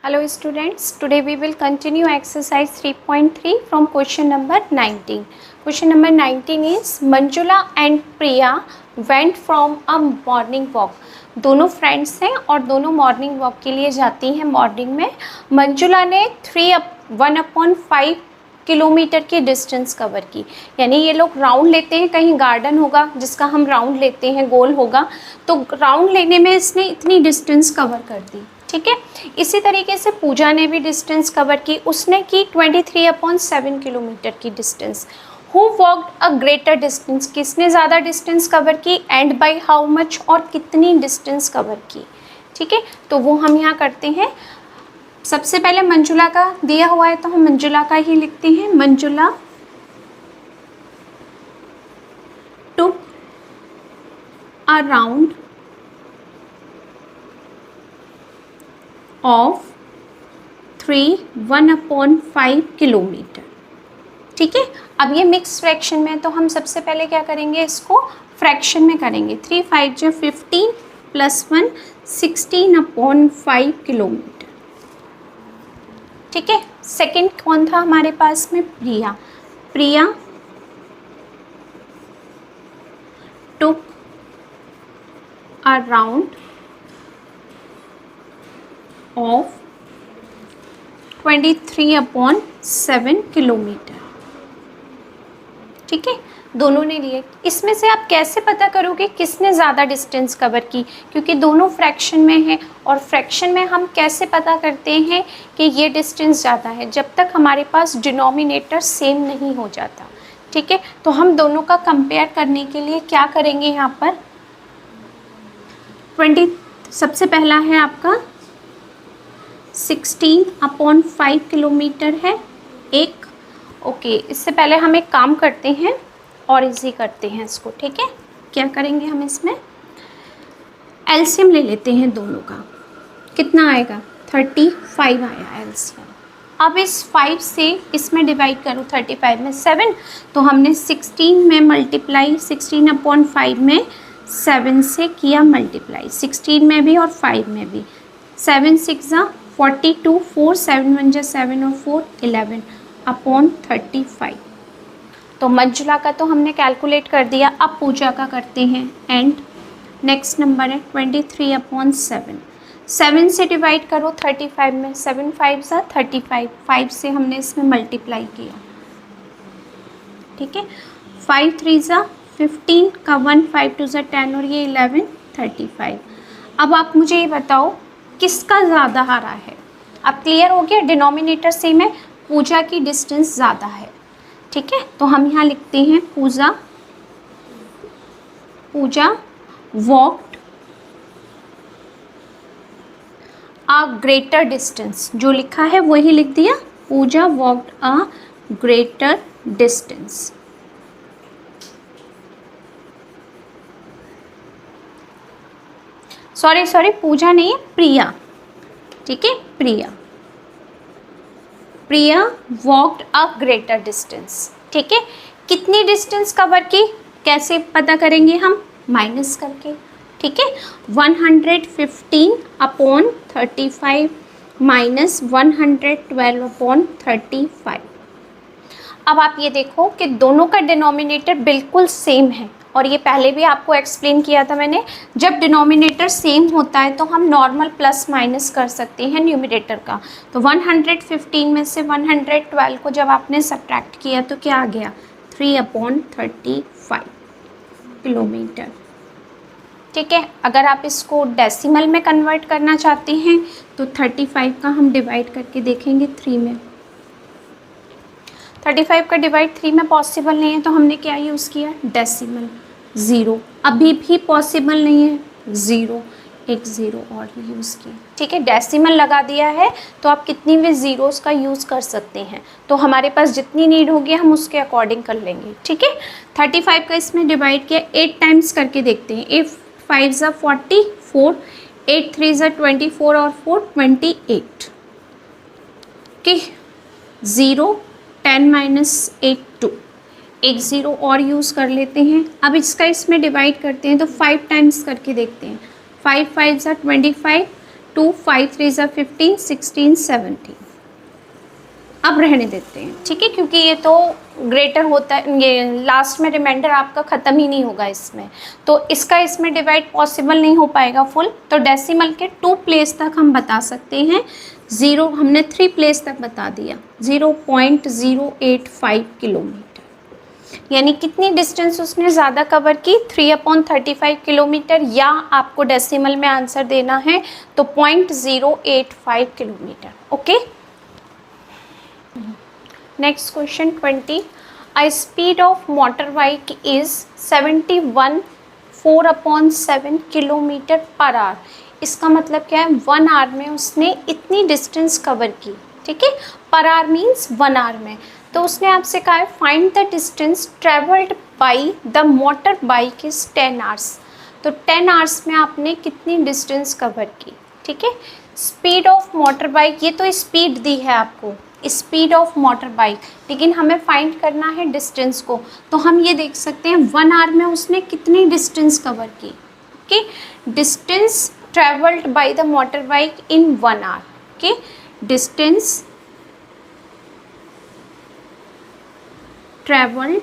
Hello students, today we will continue exercise 3.3 from question number 19. Question number 19 is Manjula and Priya went from a morning walk. दोनों friends हैं और दोनों morning walk के लिए जाती हैं मॉर्निंग में. मंजुला ने 1/5 किलोमीटर की डिस्टेंस कवर की. यानी ये लोग राउंड लेते हैं, कहीं गार्डन होगा जिसका हम राउंड लेते हैं, गोल होगा, तो राउंड लेने में इसने इतनी डिस्टेंस कवर कर दी. ठीक है. इसी तरीके से पूजा ने भी डिस्टेंस कवर की. उसने की 23/7 किलोमीटर की distance. Who walked a greater distance, किसने ज़्यादा डिस्टेंस कवर की, एंड बाय हाउ मच, और कितनी डिस्टेंस कवर की. ठीक है. तो वो हम यहाँ करते हैं. सबसे पहले मंजुला का दिया हुआ है तो हम मंजुला का ही लिखते हैं. मंजुला टुक अ राउंड ऑफ 1/5 किलोमीटर. ठीक है. अब ये मिक्स फ्रैक्शन में, तो हम सबसे पहले क्या करेंगे, इसको फ्रैक्शन में करेंगे. 3 5 जो 15 + 1 16/5 किलोमीटर. ठीक है. सेकंड कौन था हमारे पास में, प्रिया. प्रिया टुक अ राउंड ऑफ 23/7 किलोमीटर. ठीक है. दोनों ने लिए. इसमें से आप कैसे पता करोगे किसने ज़्यादा डिस्टेंस कवर की, क्योंकि दोनों फ्रैक्शन में है, और फ्रैक्शन में हम कैसे पता करते हैं कि ये डिस्टेंस ज़्यादा है, जब तक हमारे पास डिनोमिनेटर सेम नहीं हो जाता. ठीक है. तो हम दोनों का कंपेयर करने के लिए क्या करेंगे, यहाँ पर 20 सबसे पहला है आपका 16/5 किलोमीटर है एक. ओके. इससे पहले हम एक काम करते हैं और इजी करते हैं इसको. ठीक है. क्या करेंगे हम, इसमें एलसीएम ले लेते हैं दोनों का. कितना आएगा, 35 आया एलसीएम. अब इस 5 से इसमें डिवाइड करो, 35 में 7, तो हमने 16 में मल्टीप्लाई, 16/5 में 7 से किया मल्टीप्लाई, 16 में भी और 5 में भी. 7 6 42, 4 7 1 7 और 4 11/35. तो मंजुला का तो हमने कैलकुलेट कर दिया. अब पूजा का करते हैं. एंड नेक्स्ट नंबर है 23/7. 7 से डिवाइड करो 35 में, 7 5 35, 5 से हमने इसमें मल्टीप्लाई किया. ठीक है. 5 3 15 का 1, 5 2 10 और ये 11 35. अब आप मुझे ये बताओ किसका ज़्यादा आ रहा है. अब क्लियर हो गया, डिनोमिनेटर सेम है, पूजा की डिस्टेंस ज़्यादा है. ठीक है. तो हम यहाँ लिखते हैं Pooja walked a greater distance. जो लिखा है वही लिख दिया, Pooja walked a greater distance. Sorry Pooja नहीं है, प्रिया. ठीक है. Priya walked a greater distance. ठीक है. कितनी डिस्टेंस कवर की, कैसे पता करेंगे हम, माइनस करके. ठीक है. 115/35 माइनस 112/35. अब आप ये देखो कि दोनों का डिनोमिनेटर बिल्कुल सेम है, और ये पहले भी आपको एक्सप्लेन किया था मैंने. जब डिनोमिनेटर सेम होता है तो हम नॉर्मल प्लस माइनस कर सकते हैं न्यूमरेटर का. तो 115 में से 112 को जब आपने सब्ट्रैक्ट किया तो क्या आ गया, 3/35 किलोमीटर. ठीक है. अगर आप इसको डेसिमल में कन्वर्ट करना चाहते हैं तो 35 का हम डिवाइड करके देखेंगे 3 में. 35 का डिवाइड 3 में पॉसिबल नहीं है, तो हमने क्या यूज़ किया, डेसिमल. 0 अभी भी पॉसिबल नहीं है, 0 एक 0 और यूज़ किया. ठीक है. डेसिमल लगा दिया है तो आप कितनी भी ज़ीरोज़ का यूज़ कर सकते हैं. तो हमारे पास जितनी नीड होगी हम उसके अकॉर्डिंग कर लेंगे. ठीक है. 35 का इसमें डिवाइड किया, 8 टाइम्स करके देखते हैं. 8 5 44, 8 3 24 और 4 28. ओके. 0 10 - 8 2, एक 0 और यूज़ कर लेते हैं. अब इसका इसमें डिवाइड करते हैं तो 5 टाइम्स करके देखते हैं. 5 5 25, 2 5 3 ज़ा 15 16 17। अब रहने देते हैं, ठीक है, क्योंकि ये तो ग्रेटर होता है, ये लास्ट में रिमाइंडर आपका ख़त्म ही नहीं होगा इसमें, तो इसका इसमें डिवाइड पॉसिबल नहीं हो पाएगा फुल। तो डेसिमल के 2 प्लेस तक हम बता सकते हैं, 0 हमने 3 प्लेस तक बता दिया, 0.085 किलोमीटर। यानी कितनी डिस्टेंस उसने ज़्यादा कवर की, 3/35 किलोमीटर, या आपको डेसिमल में आंसर देना है तो 0.085 kilometre. Okay, next question 20। A speed of motor bike is 71 4/7 kilometre per hour. इसका मतलब क्या है, 1 आवर में उसने इतनी डिस्टेंस कवर की, ठीक है, पर आवर मीन्स 1 आवर में। तो उसने आपसे कहा है find the distance travelled by the motor bike is 10 hours. तो 10 आवर्स में आपने कितनी डिस्टेंस कवर की, ठीक है। स्पीड ऑफ मोटर बाइक, ये तो स्पीड दी है आपको, स्पीड ऑफ मोटर बाइक, लेकिन हमें फाइंड करना है डिस्टेंस को। तो हम ये देख सकते हैं 1 आवर में उसने कितनी डिस्टेंस कवर की, okay. Distance travelled by the motor bike in 1 hour, okay. Distance travelled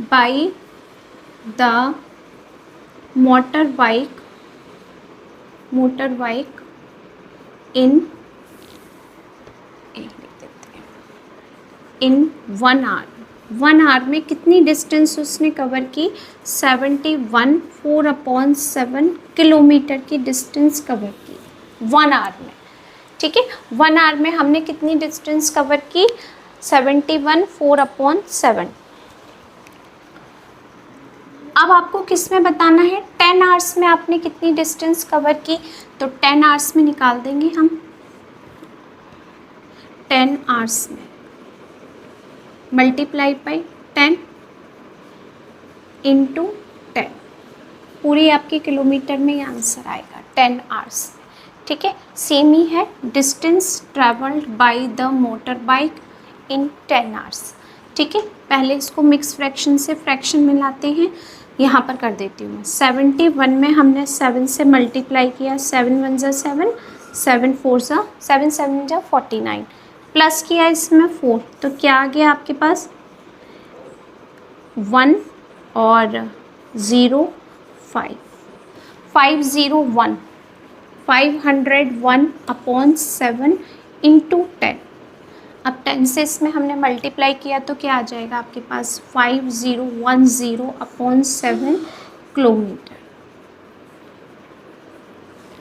by the motor bike in 1 hour. 1 hour में कितनी डिस्टेंस उसने कवर की, 71 4/7 किलोमीटर की डिस्टेंस कवर की 1 आवर में, ठीक है। 1 आवर में हमने कितनी डिस्टेंस कवर की, 71 4/7। अब आपको किस में बताना है, 10 आवर्स में आपने कितनी डिस्टेंस कवर की। तो 10 आवर्स में निकाल देंगे हम, 10 आवर्स में मल्टीप्लाई बाई 10 इंटू 10, पूरी आपकी किलोमीटर में ये आंसर आएगा 10 आवर्स, ठीक है। सेम ही है, distance travelled by the motor bike in 10 hours, ठीक है। पहले इसको मिक्स फ्रैक्शन से फ्रैक्शन में लाते हैं, यहाँ पर कर देती हूँ मैं। 71 में हमने 7 से मल्टीप्लाई किया, 7 1 ज़ा 7, 7 4 ज़ा 7 7 ज़ा 49, प्लस किया इसमें 4, तो क्या आ गया आपके पास 1 और 0 5 501 501/7 इंटू 10। अब 10 से इसमें हमने मल्टीप्लाई किया तो क्या आ जाएगा आपके पास 5010/7 किलोमीटर,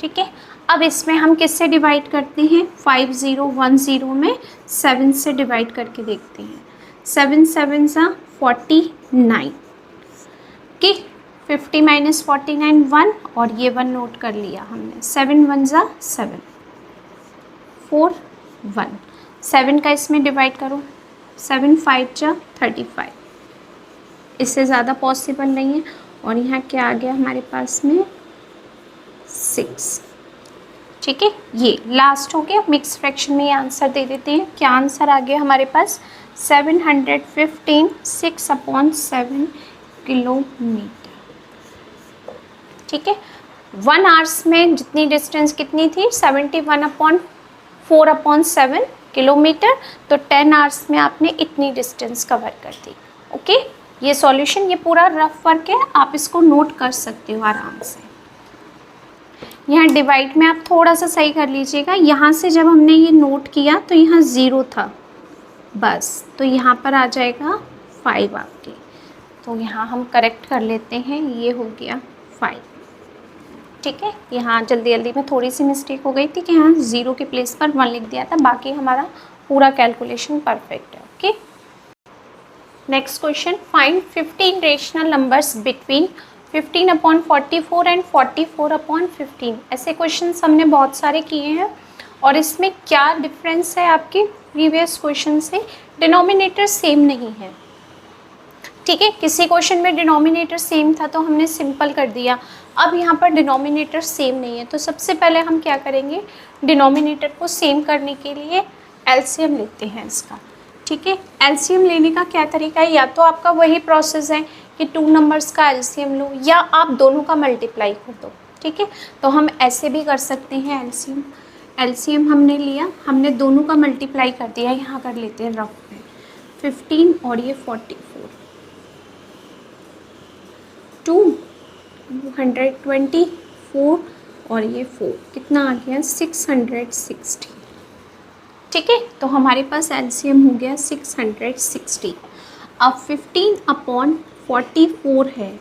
ठीक है। अब इसमें हम किससे डिवाइड करते हैं, 5010 में 7 से डिवाइड करके देखते हैं। 7 7 ज़ा 49, कि 50 - 49 1, और ये 1 नोट कर लिया हमने। 7 1 ज़ा 7 4 1, 7 का इसमें डिवाइड करो, 7 5 ज़ा 35, इससे ज़्यादा पॉसिबल नहीं है। और यहाँ क्या आ गया हमारे पास में 6, ठीक है। ये लास्ट हो गया, मिक्स फ्रैक्शन में ये आंसर दे देते हैं। क्या आंसर आ गया हमारे पास 715 6/7 किलोमीटर, ठीक है। 1 आवर्स में जितनी डिस्टेंस कितनी थी, 71/4/7 किलोमीटर, तो 10 आवर्स में आपने इतनी डिस्टेंस कवर कर दी, ओके। ये सॉल्यूशन, ये पूरा रफ वर्क है, आप इसको नोट कर सकते हो आराम से। यहाँ डिवाइड में आप थोड़ा सा सही कर लीजिएगा, यहाँ से जब हमने ये नोट किया तो यहाँ 0 था बस, तो यहाँ पर आ जाएगा 5 आपके, तो यहाँ हम करेक्ट कर लेते हैं, ये हो गया 5, ठीक है। यहाँ जल्दी जल्दी में थोड़ी सी मिस्टेक हो गई थी कि यहाँ 0 के प्लेस पर 1 लिख दिया था, बाकी हमारा पूरा कैलकुलेशन परफेक्ट है, okay. Next question, find 15 rational numbers between 15/44 and 44/15। ऐसे क्वेश्चंस हमने बहुत सारे किए हैं, और इसमें क्या डिफरेंस है आपके प्रीवियस क्वेश्चन से, डिनोमिनेटर सेम नहीं है, ठीक है। किसी क्वेश्चन में डिनोमिनेटर सेम था तो हमने सिंपल कर दिया, अब यहाँ पर डिनोमिनेटर सेम नहीं है, तो सबसे पहले हम क्या करेंगे, डिनोमिनेटर को सेम करने के लिए एलसीएम लेते हैं इसका, ठीक है। एलसीएम लेने का क्या तरीका है, या तो आपका वही प्रोसेस है कि 2 नंबर्स का एलसीएम लो या आप दोनों का मल्टीप्लाई कर दो, ठीक है। तो हम ऐसे भी कर सकते हैं, एलसीएम हमने लिया, हमने दोनों का मल्टीप्लाई कर दिया, यहाँ कर लेते हैं रफ में 15 और ये 44, 224 और ये 4 कितना आ गया 660, ठीक है। तो हमारे पास एलसीएम हो गया 660। अब 15/44 है,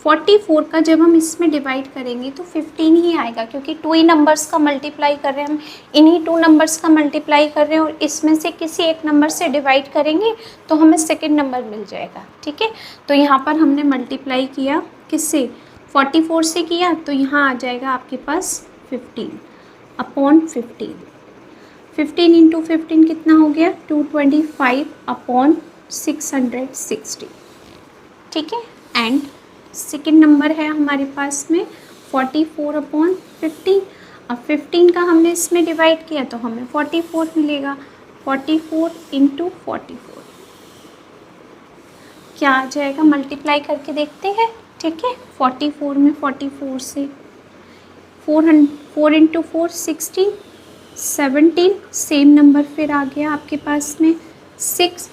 44 का जब हम इसमें डिवाइड करेंगे तो 15 ही आएगा, क्योंकि 2 ही नंबर्स का मल्टीप्लाई कर रहे हैं हम, इन्हीं 2 नंबर्स का मल्टीप्लाई कर रहे हैं और इसमें से किसी एक नंबर से डिवाइड करेंगे तो हमें सेकंड नंबर मिल जाएगा, ठीक है। तो यहाँ पर हमने मल्टीप्लाई किया किससे, 44 से किया, तो यहाँ आ जाएगा आपके पास 15/15, 15 इंटू 15 कितना हो गया 225/660, ठीक है। एंड सेकेंड नंबर है हमारे पास में 44/15। अब 15 का हमने इसमें डिवाइड किया तो हमें 44 मिलेगा, 44 इंटू 44 क्या आ जाएगा, मल्टीप्लाई करके देखते हैं, ठीक है। 44 में 44 से 4 इंटू 4 16, 17 सेम नंबर फिर आ गया आपके पास में 6,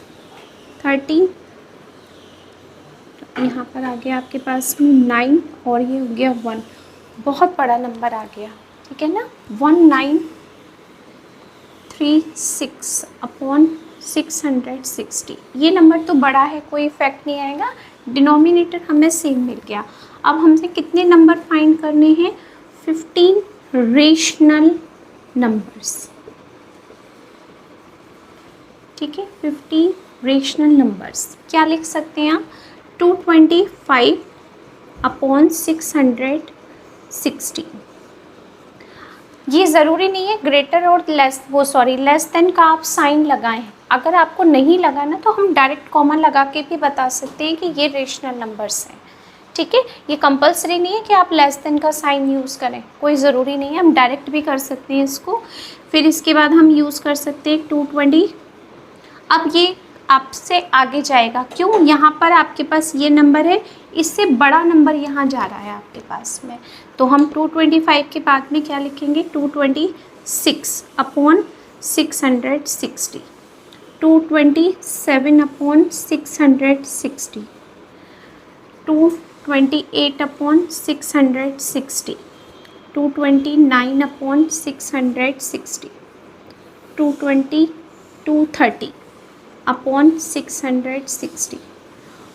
13, यहाँ पर आ गया आपके पास में 9 और ये हो गया 1, बहुत बड़ा नंबर आ गया, ठीक है ना, 1936/660। ये नंबर तो बड़ा है, कोई इफेक्ट नहीं आएगा, डिनोमिनेटर हमें सेम मिल गया। अब हमसे कितने नंबर फाइंड करने हैं, 15 रेशनल नंबर्स, ठीक है। 15 रेशनल नंबर्स क्या लिख सकते हैं आप, 225/660। ये ज़रूरी नहीं है ग्रेटर और लेस देन का आप साइन लगाएं, अगर आपको नहीं लगाना तो हम डायरेक्ट कॉमा लगा के भी बता सकते हैं कि ये रेशनल नंबर्स हैं, ठीक है। ये कंपलसरी नहीं है कि आप लेस देन का साइन यूज़ करें, कोई ज़रूरी नहीं है, हम डायरेक्ट भी कर सकते हैं इसको। फिर इसके बाद हम यूज़ कर सकते हैं 220। अब ये आपसे आगे जाएगा, क्यों, यहाँ पर आपके पास ये नंबर है, इससे बड़ा नंबर यहाँ जा रहा है आपके पास में, तो हम 225 के बाद में क्या लिखेंगे, 226/660, 227/660, 228/660, 229/660, 230/660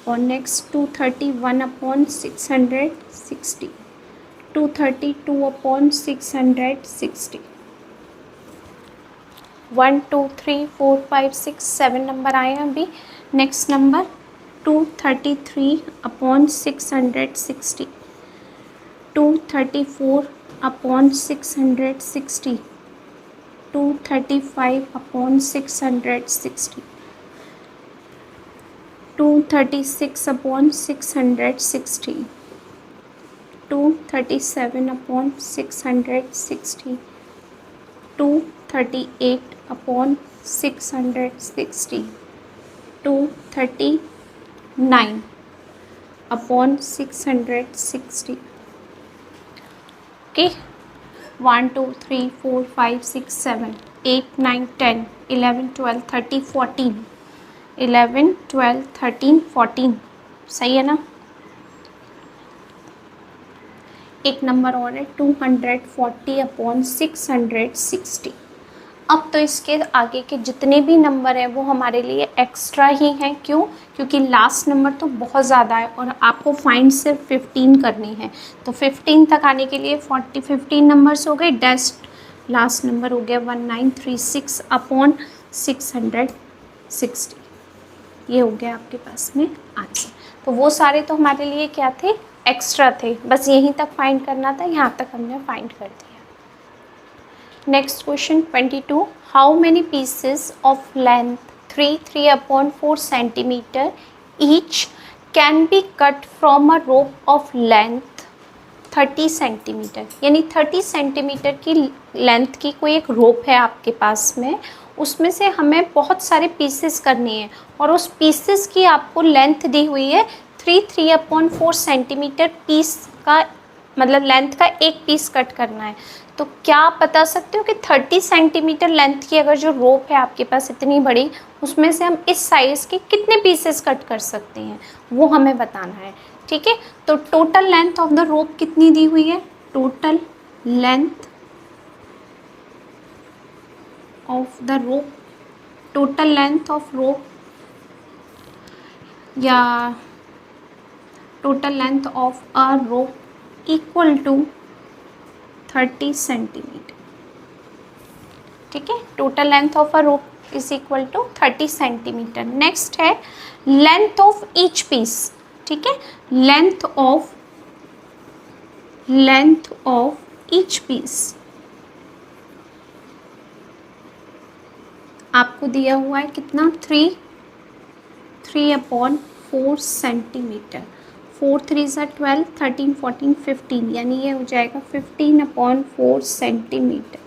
और नेक्स्ट 231/660, 232/660, 1 2 3 4 5 6 7 नंबर आए हैं अभी। Next number 233/660, 234/660, 235/660, 236/660, 237/660, 238/660, 239/660, okay. 1 2 3 4 5 6 7 8 9 10 11 12 13 14, 11 12 13 14, सही है ना। एक नंबर और है 240/660। अब तो इसके आगे के जितने भी नंबर हैं वो हमारे लिए एक्स्ट्रा ही हैं, क्यों, क्योंकि लास्ट नंबर तो बहुत ज़्यादा है और आपको फाइंड सिर्फ 15 करनी है, तो 15 तक आने के लिए 15 नंबर्स हो गए, डेस्ट लास्ट नंबर हो गया 1936/660, ये हो गया आपके पास में आंसर। तो वो सारे तो हमारे लिए क्या थे, एक्स्ट्रा थे, बस यहीं तक फाइंड करना था, यहाँ तक हमने फाइंड कर दिया। Next question 22, how many pieces of length 3/4 centimetre each can be cut from a rope of length 30 centimetre, यानी 30 सेंटीमीटर की लेंथ की कोई एक रोप है आपके पास में, उसमें से हमें बहुत सारे पीसेस करने हैं और उस पीसेस की आपको लेंथ दी हुई है 3/4 सेंटीमीटर पीस का मतलब लेंथ का एक पीस कट करना है। तो क्या आप बता सकते हो कि 30 सेंटीमीटर लेंथ की अगर जो रोप है आपके पास इतनी बड़ी, उसमें से हम इस साइज़ के कितने पीसेस कट कर सकते हैं, वो हमें बताना है। ठीक है, तो total length of the rope कितनी दी हुई है, total length of the rope, total length of rope या total length of a rope equal to 30 centimetre. ठीक है, total length of a rope is equal to 30 centimetre. Next है length of each piece. ठीक है, length of each piece आपको दिया हुआ है कितना, 3/4 सेंटीमीटर। 4 3 ज़ा 12, 13 14 15, यानी ये हो जाएगा 15/4 सेंटीमीटर।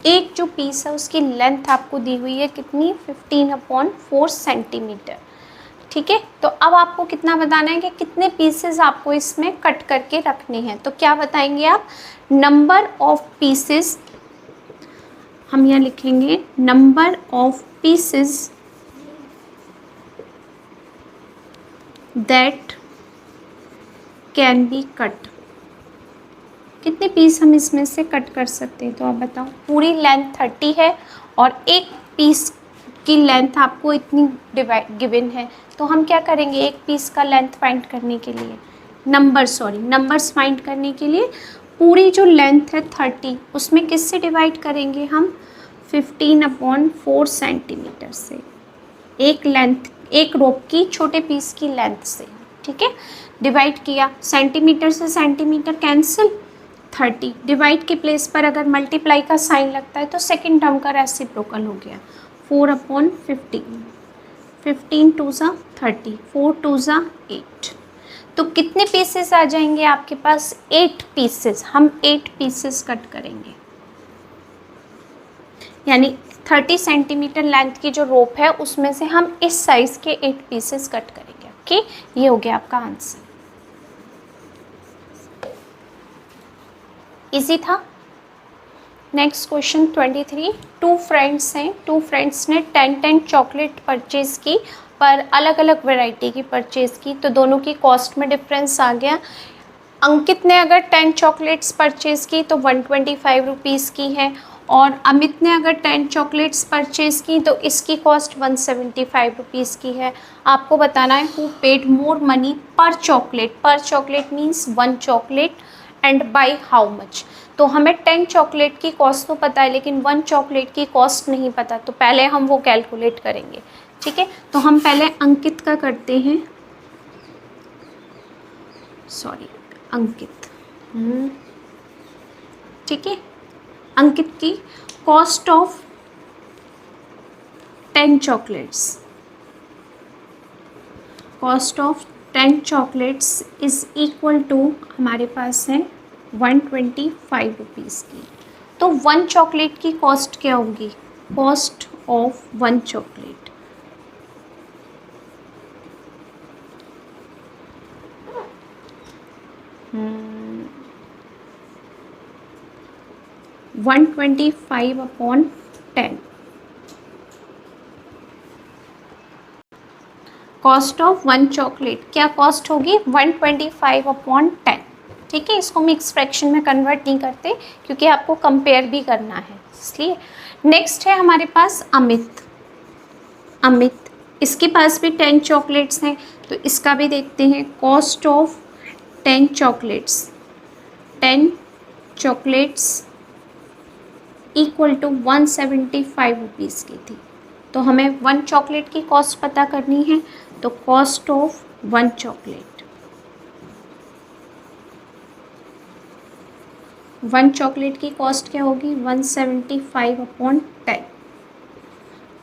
एक जो पीस है उसकी लेंथ आपको दी हुई है कितनी, 15/4 सेंटीमीटर। ठीक है, तो अब आपको कितना बताना है कि कितने पीसेस आपको इसमें कट करके रखने हैं। तो क्या बताएंगे आप, नंबर ऑफ पीसेस, हम यहाँ लिखेंगे number of pieces that can be cut. कितने पीस हम इसमें से कट कर सकते हैं, तो आप बताओ। पूरी लेंथ 30 है और एक पीस की लेंथ आपको इतनी गिवन है, तो हम क्या करेंगे, एक पीस का लेंथ फाइंड करने के लिए, नंबर्स फाइंड करने के लिए पूरी जो लेंथ है 30, उसमें किससे डिवाइड करेंगे हम, 15/4 सेंटीमीटर से, एक रोप की छोटे पीस की लेंथ से। ठीक है, डिवाइड किया, सेंटीमीटर से सेंटीमीटर कैंसिल, 30 डिवाइड के प्लेस पर अगर मल्टीप्लाई का साइन लगता है तो सेकंड टर्म का रेसिप्रोकल हो गया, 4/15, 15 2 ज़ा 30, 4 2 ज़ा 8। तो कितने पीसेस आ जाएंगे आपके पास, 8 पीसेस। हम 8 पीसेस कट करेंगे, यानी 30 सेंटीमीटर लेंथ की जो रोप है उसमें से हम इस साइज़ के 8 पीसेस कट करेंगे। ओके, ये हो गया आपका आंसर। इजी था। Next question 23। टू फ्रेंड्स हैं, टू फ्रेंड्स ने 10 चॉकलेट परचेज़ की, पर अलग अलग वैरायटी की परचेज़ की, तो दोनों की कॉस्ट में डिफरेंस आ गया। अंकित ने अगर 10 चॉकलेट्स परचेज़ की तो 125 रुपीज़ की है, और अमित ने अगर 10 चॉकलेट्स परचेज़ की तो इसकी कॉस्ट 175 रुपीज़ की है। आपको बताना है हु पेड मोर मनी पर chocolate means 1 chocolate and by how much. तो हमें 10 चॉकलेट की कॉस्ट तो पता है, लेकिन 1 चॉकलेट की कॉस्ट नहीं पता, तो पहले हम वो कैलकुलेट करेंगे। ठीक है, तो हम पहले अंकित का करते हैं, अंकित। ठीक है, अंकित की cost of 10 chocolates is equal to, हमारे पास है 125 रुपीज़ की। तो 1 चॉकलेट की कॉस्ट क्या होगी, cost of 1 chocolate 125/10, cost of 1 chocolate क्या कॉस्ट होगी, 125/10। ठीक है, इसको हम मिक्स फ्रैक्शन में कन्वर्ट नहीं करते क्योंकि आपको कंपेयर भी करना है, इसलिए। नेक्स्ट है हमारे पास अमित, इसके पास भी 10 चॉकलेट्स हैं, तो इसका भी देखते हैं। Cost of 10 chocolates equal to 175 rupees की थी, तो हमें 1 चॉकलेट की कॉस्ट पता करनी है, तो कॉस्ट ऑफ 1 चॉकलेट, 1 चॉकलेट की कॉस्ट क्या होगी, 175/10।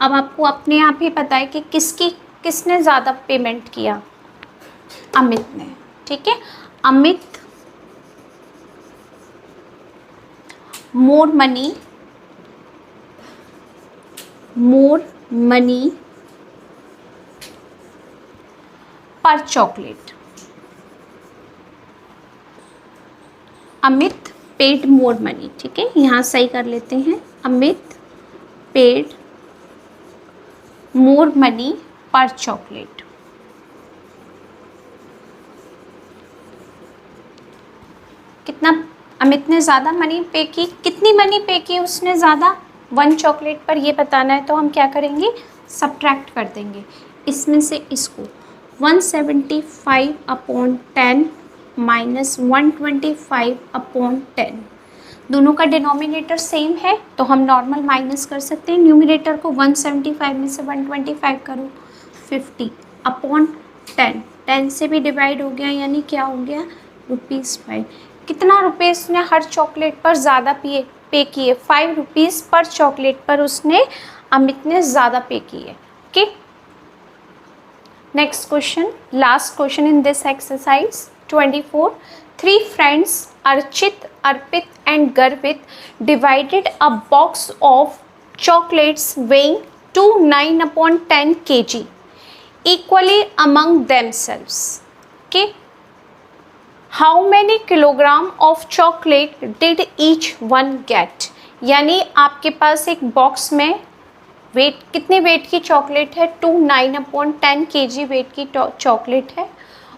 अब आपको अपने आप ही पता है कि किसने ज़्यादा पेमेंट किया, अमित ने। ठीक है, अमित मोर मनी पर chocolate, Amit paid more money, ठीक है, यहाँ सही कर लेते हैं, अमित पेड मोर मनी पर चॉकलेट। कितना अमित ने ज़्यादा मनी पे की, कितनी मनी पे की उसने ज़्यादा, 1 चॉकलेट पर, ये बताना है तो हम क्या करेंगे, सब्ट्रैक्ट कर देंगे इसमें से इसको, 175/10 माइनस 125/10। दोनों का डिनोमिनेटर सेम है तो हम नॉर्मल माइनस कर सकते हैं। न्यूमिनेटर को 175 में से 125 करो, 50/10, 10 से भी डिवाइड हो गया, यानी क्या हो गया, ₹5। कितना रुपये उसने हर चॉकलेट पर ज़्यादा पे किए, 5 रुपीज़ पर चॉकलेट पर उसने, अमित ने ज़्यादा पे किए। Okay, next question, last question in this exercise 24। 3 friends, Archit, Arpit and Garvit, divided a box of chocolates weighing 9/10 kg equally among themselves. Okay. How many kilogram of chocolate did each one get? यानी आपके पास एक box में wait, कितने wait की chocolate है, 9/10 kg wait की chocolate है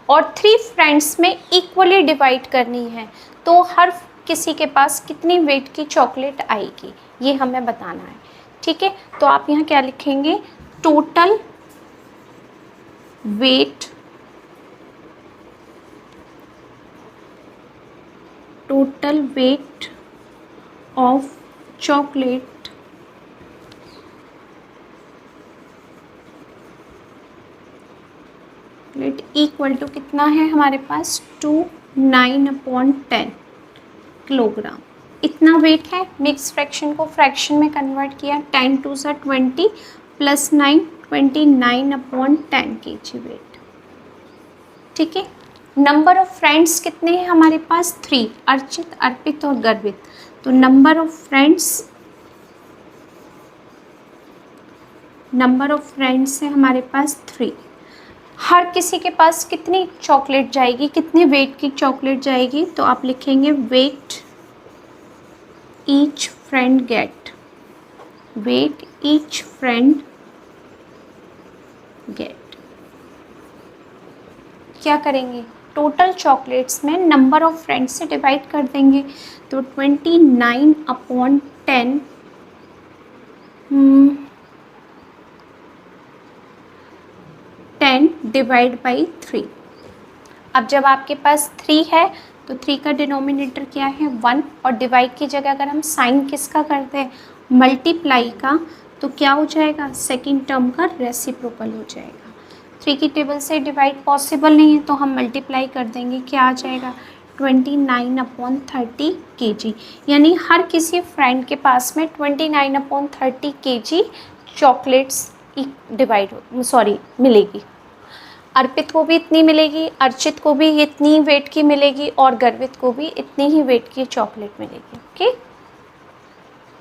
और 3 फ्रेंड्स में इक्वली डिवाइड करनी है, तो हर किसी के पास कितनी वेट की चॉकलेट आएगी, ये हमें बताना है। ठीक है, तो आप यहाँ क्या लिखेंगे, total weight of chocolate equal to कितना है हमारे पास, 9/10 किलोग्राम। इतना वेट है, मिक्स फ्रैक्शन को फ्रैक्शन में कन्वर्ट किया, 10 2 सा 20 प्लस 9 29/10 kg वेट। ठीक है, नंबर ऑफ फ्रेंड्स कितने हैं हमारे पास, 3, अर्चित, अर्पित और गर्वित। तो नंबर ऑफ फ्रेंड्स है हमारे पास 3। हर किसी के पास कितनी चॉकलेट जाएगी, कितने वेट की चॉकलेट जाएगी, तो आप लिखेंगे वेट ईच फ्रेंड गेट, क्या करेंगे, टोटल चॉकलेट्स में नंबर ऑफ फ्रेंड्स से डिवाइड कर देंगे, तो 29/10 10 डिवाइड बाई 3। अब जब आपके पास 3 है तो 3 का डिनोमिनेटर क्या है, 1, और डिवाइड की जगह अगर हम साइन किसका करते हैं, मल्टीप्लाई का, तो क्या हो जाएगा, सेकंड टर्म का रेसिप्रोकल हो जाएगा। 3 की टेबल से डिवाइड पॉसिबल नहीं है तो हम मल्टीप्लाई कर देंगे, क्या आ जाएगा, 29/30 kg, यानी हर किसी फ्रेंड के पास में 29/30 kg चॉकलेट्स मिलेगी। अर्पित को भी इतनी मिलेगी, अर्चित को भी इतनी वेट की मिलेगी और गर्वित को भी इतनी ही वेट की चॉकलेट मिलेगी। ओके।